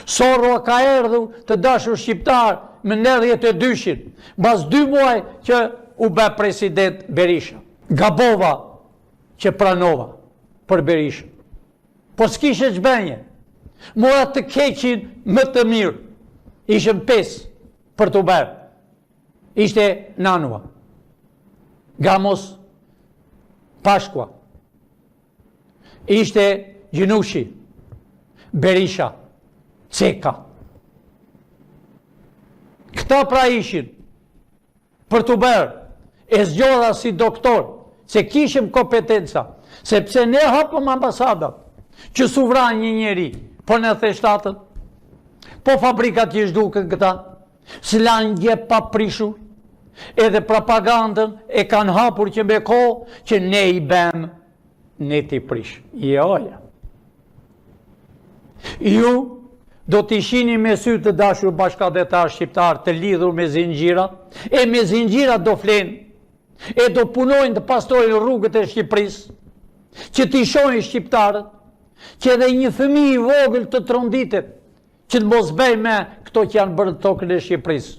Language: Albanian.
Sorro ka erdhur të dashur shqiptar me 92-shin, mbas 2 muaj që u bë president Berisha. Gabova që pranova për Berishën. Po s'kishe çbenje. Mora të keqin më të mirë. Ishëm 5 për të bërë. Ishte Nanua, Gamos, Pashkua, ishte Gjinushi, Berisha, Ceka. Këta pra ishin për të bërë, e zgjodha si doktor, se kishim kompetenca, sepse ne hapëm ambasadat, që suvran një njeri, po në theshtatën, po fabrikat që zhdukën këta, s'lan gje pa prishur, edhe propagandën e kanë hapur që me kohë që ne i bem, ne t'i prish. Joja. Ju do t'i shini me sy të dashur bashkëdhetar shqiptar të lidhur me zinxhira, e me zinxhira do flenë, e do punojnë të pastrojnë rrugët e Shqipërisë, që t'i shohin shqiptarët, që edhe një fëmijë i vogël të tronditet, që të mos bëj me këto që janë bërë tokën e Shqipërisë.